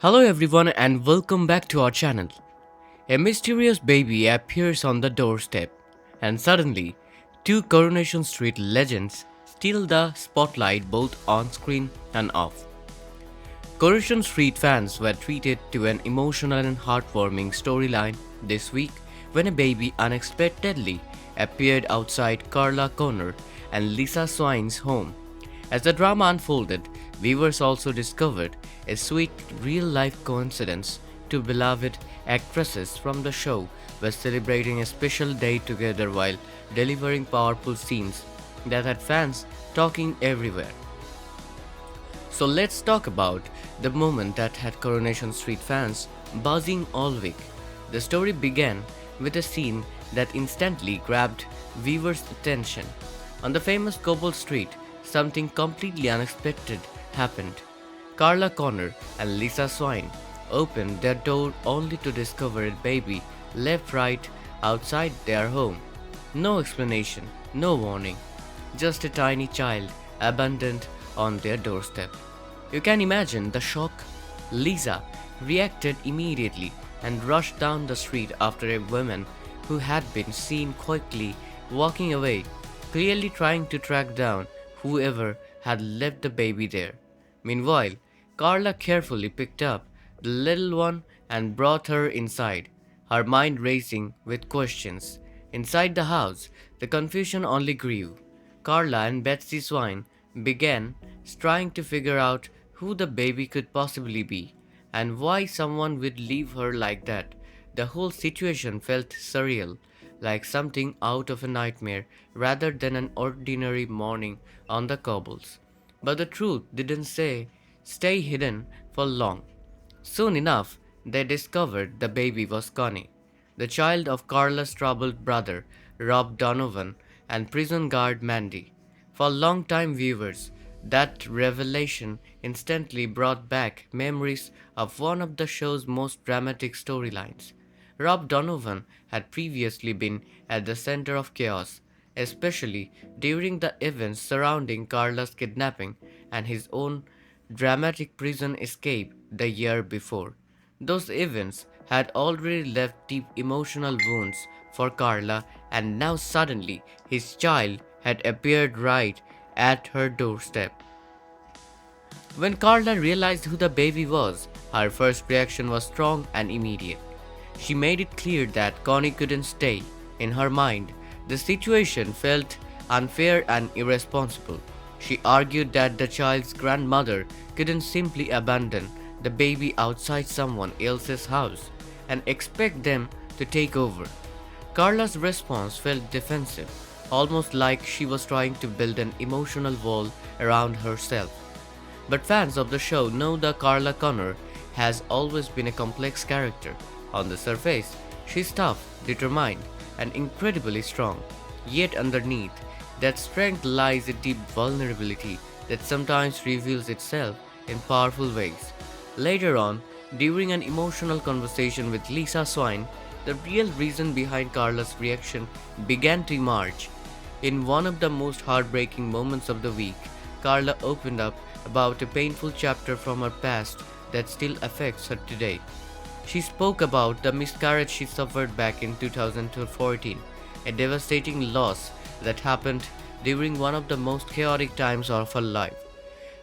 Hello everyone and welcome back to our channel. A mysterious baby appears on the doorstep and suddenly two Coronation Street legends steal the spotlight both on screen and off. Coronation Street fans were treated to an emotional and heartwarming storyline this week when a baby unexpectedly appeared outside Carla Connor and Lisa Swine's home. As the drama unfolded, viewers also discovered a sweet real life coincidence. Two beloved actresses from the show were celebrating a special day together while delivering powerful scenes that had fans talking everywhere. So let's talk about the moment that had Coronation Street fans buzzing all week. The story began with a scene that instantly grabbed viewers' attention. On the famous Cobble Street, something completely unexpected happened. Carla Connor and Lisa Swine opened their door only to discover a baby left right outside their home. No explanation, no warning, just a tiny child abandoned on their doorstep. You can imagine the shock. Lisa reacted immediately and rushed down the street after a woman who had been seen quickly walking away, clearly trying to track down whoever had left the baby there. Meanwhile, Carla carefully picked up the little one and brought her inside, her mind racing with questions. Inside the house, the confusion only grew. Carla and Betsy Swine began trying to figure out who the baby could possibly be and why someone would leave her like that. The whole situation felt surreal, like something out of a nightmare rather than an ordinary morning on the cobbles. But the truth didn't stay hidden for long. Soon enough, they discovered the baby was Connie, the child of Carla's troubled brother, Rob Donovan, and prison guard Mandy. For long-time viewers, that revelation instantly brought back memories of one of the show's most dramatic storylines. Rob Donovan had previously been at the center of chaos, especially during the events surrounding Carla's kidnapping and his own dramatic prison escape the year before. Those events had already left deep emotional wounds for Carla, and now suddenly his child had appeared right at her doorstep. When Carla realized who the baby was, her first reaction was strong and immediate. She made it clear that Connie couldn't stay. In her mind, the situation felt unfair and irresponsible. She argued that the child's grandmother couldn't simply abandon the baby outside someone else's house and expect them to take over. Carla's response felt defensive, almost like she was trying to build an emotional wall around herself. But fans of the show know that Carla Connor has always been a complex character. On the surface, she's tough, determined, and incredibly strong. Yet underneath, that strength lies a deep vulnerability that sometimes reveals itself in powerful ways. Later on, during an emotional conversation with Lisa Swine, the real reason behind Carla's reaction began to emerge. In one of the most heartbreaking moments of the week, Carla opened up about a painful chapter from her past that still affects her today. She spoke about the miscarriage she suffered back in 2014, a devastating loss that happened during one of the most chaotic times of her life.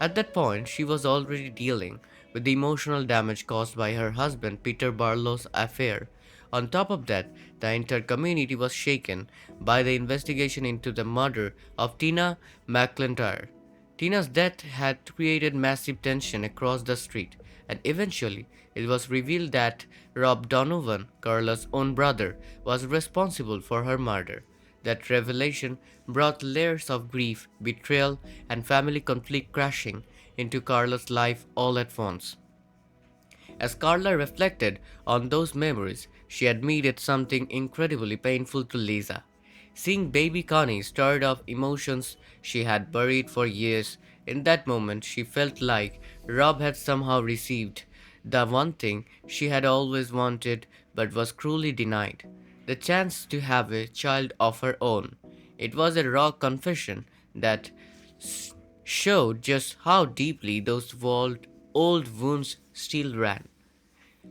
At that point, she was already dealing with the emotional damage caused by her husband Peter Barlow's affair. On top of that, the entire community was shaken by the investigation into the murder of Tina McIntyre. Tina's death had created massive tension across the street, and eventually it was revealed that Rob Donovan, Carla's own brother, was responsible for her murder. That revelation brought layers of grief, betrayal, and family conflict crashing into Carla's life all at once. As Carla reflected on those memories, she admitted something incredibly painful to Lisa. Seeing baby Connie stirred up emotions she had buried for years, in that moment she felt like Rob had somehow received the one thing she had always wanted but was cruelly denied, the chance to have a child of her own. It was a raw confession that showed just how deeply those walls old wounds still ran.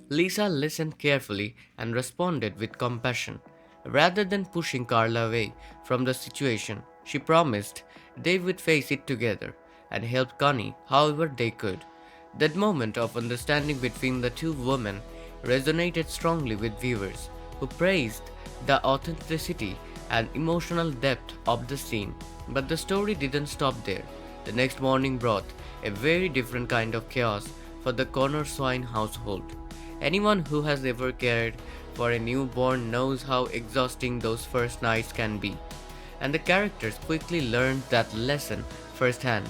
Lisa listened carefully and responded with compassion. Rather than pushing Carla away from the situation, she promised they would face it together and help Connie however they could. That moment of understanding between the two women resonated strongly with viewers, who praised the authenticity and emotional depth of the scene. But the story didn't stop there. The next morning brought a very different kind of chaos for the Cornerswine household. Anyone who has ever cared for a newborn knows how exhausting those first nights can be, and the characters quickly learned that lesson firsthand.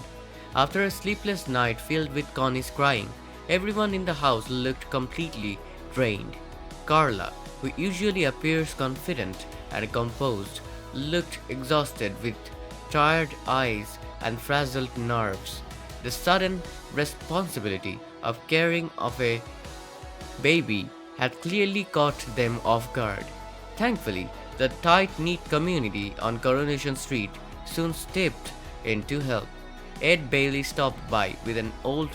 After a sleepless night filled with Connie's crying, everyone in the house looked completely drained. Carla, who usually appears confident and composed, looked exhausted with tired eyes and frazzled nerves. The sudden responsibility of caring of a baby had clearly caught them off guard. Thankfully, the tight-knit community on Coronation Street soon stepped in to help. Ed Bailey stopped by with an old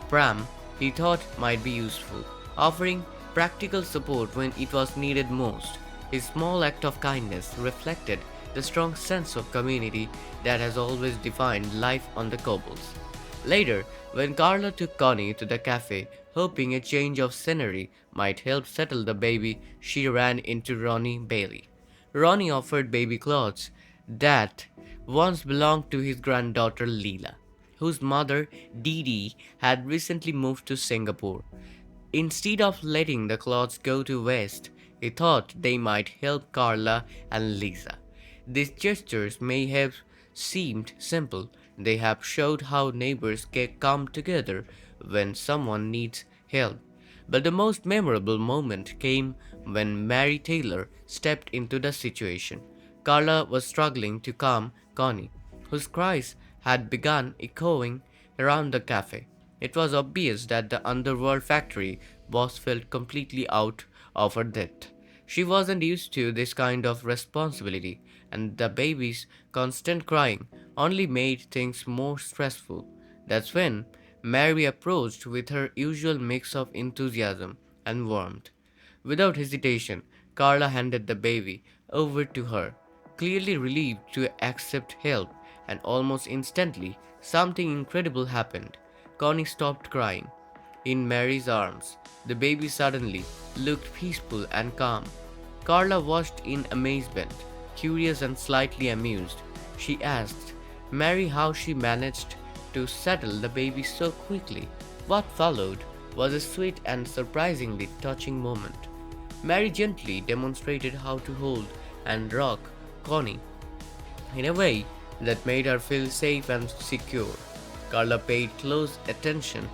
pram he thought might be useful, offering practical support when it was needed most. His small act of kindness reflected the strong sense of community that has always defined life on the cobbles. Later, when Carla took Connie to the cafe, hoping a change of scenery might help settle the baby, she ran into Ronnie Bailey. Ronnie offered baby clothes that once belonged to his granddaughter Leela, whose mother Dee Dee had recently moved to Singapore. Instead of letting the clothes go to waste, he thought they might help Carla and Lisa. These gestures may have seemed simple, they have showed how neighbors can come together when someone needs help. But the most memorable moment came when Mary Taylor stepped into the situation. Carla was struggling to calm Connie, whose cries had begun echoing around the cafe. It was obvious that the underworld factory boss felt completely out of her depth. She wasn't used to this kind of responsibility, and the baby's constant crying only made things more stressful. That's when Mary approached with her usual mix of enthusiasm and warmth. Without hesitation, Carla handed the baby over to her, clearly relieved to accept help, and almost instantly, something incredible happened. Connie stopped crying. In Mary's arms, the baby suddenly looked peaceful and calm. Carla watched in amazement, curious and slightly amused. She asked Mary how she managed to settle the baby so quickly. What followed was a sweet and surprisingly touching moment. Mary gently demonstrated how to hold and rock Connie in a way that made her feel safe and secure. Carla paid close attention,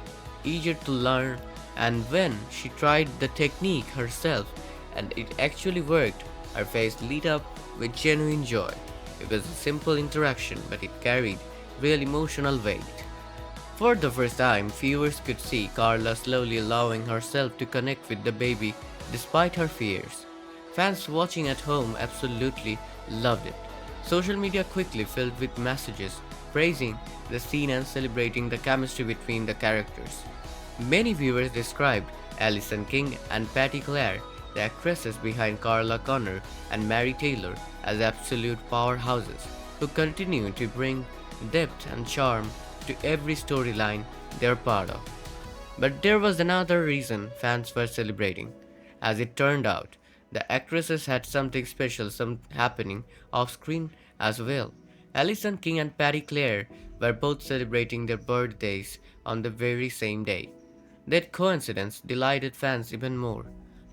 eager to learn, and when she tried the technique herself and it actually worked, her face lit up with genuine joy. It was a simple interaction, but it carried real emotional weight. For the first time, viewers could see Carla slowly allowing herself to connect with the baby despite her fears. Fans watching at home absolutely loved it. Social media quickly filled with messages praising the scene and celebrating the chemistry between the characters. Many viewers described Alison King and Patty Clare, the actresses behind Carla Connor and Mary Taylor, as absolute powerhouses who continue to bring depth and charm to every storyline they're part of. But there was another reason fans were celebrating. As it turned out, the actresses had something special happening off screen as well. Alison King and Patty Clare were both celebrating their birthdays on the very same day. That coincidence delighted fans even more.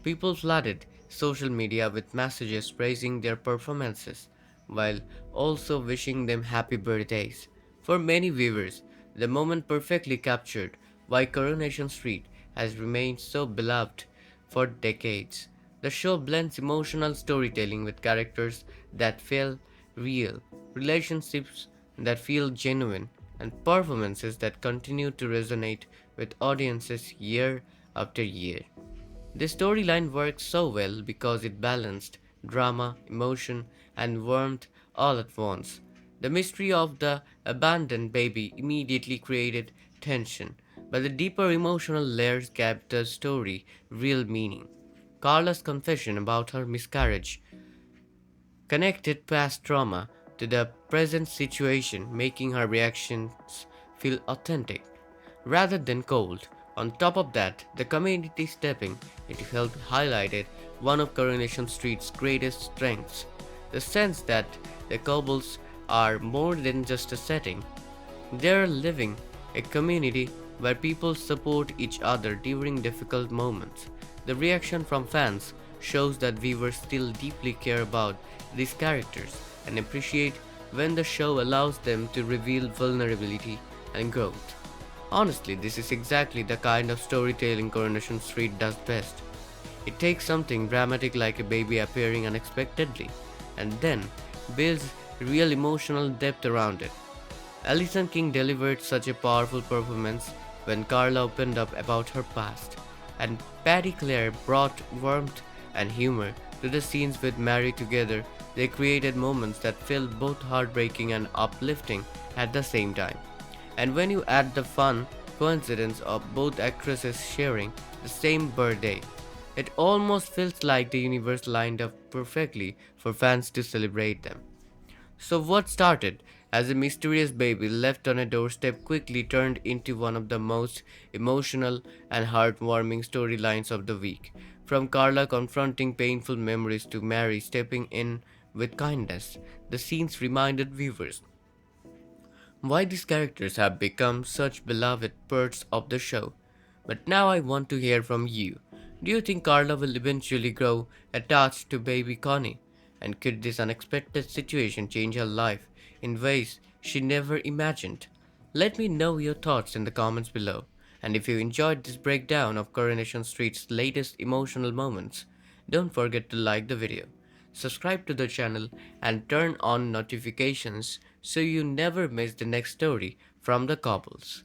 People flooded social media with messages praising their performances, while also wishing them happy birthdays. For many viewers, the moment perfectly captured why Coronation Street has remained so beloved for decades. The show blends emotional storytelling with characters that feel real, relationships that feel genuine, and performances that continue to resonate with audiences year after year. The storyline worked so well because it balanced drama, emotion, and warmth all at once. The mystery of the abandoned baby immediately created tension, but the deeper emotional layers gave the story real meaning. Carla's confession about her miscarriage connected past trauma to the present situation, making her reactions feel authentic rather than cold. On top of that, the community stepping into help highlighted one of Coronation Street's greatest strengths, the sense that the cobbles are more than just a setting. They're living a community where people support each other during difficult moments. The reaction from fans shows that viewers still deeply care about these characters and appreciate when the show allows them to reveal vulnerability and growth. Honestly, this is exactly the kind of storytelling Coronation Street does best. It takes something dramatic like a baby appearing unexpectedly and then builds real emotional depth around it. Alison King delivered such a powerful performance when Carla opened up about her past, and Patty Claire brought warmth and humor to the scenes with Mary together. They created moments that felt both heartbreaking and uplifting at the same time. And when you add the fun coincidence of both actresses sharing the same birthday, it almost feels like the universe lined up perfectly for fans to celebrate them. So, what started as a mysterious baby left on a doorstep quickly turned into one of the most emotional and heartwarming storylines of the week. From Carla confronting painful memories to Mary stepping in with kindness, the scenes reminded viewers why these characters have become such beloved parts of the show. But now I want to hear from you. Do you think Carla will eventually grow attached to baby Connie? And could this unexpected situation change her life in ways she never imagined? Let me know your thoughts in the comments below. And if you enjoyed this breakdown of Coronation Street's latest emotional moments, don't forget to like the video, subscribe to the channel, and turn on notifications so you never miss the next story from the Cobbles.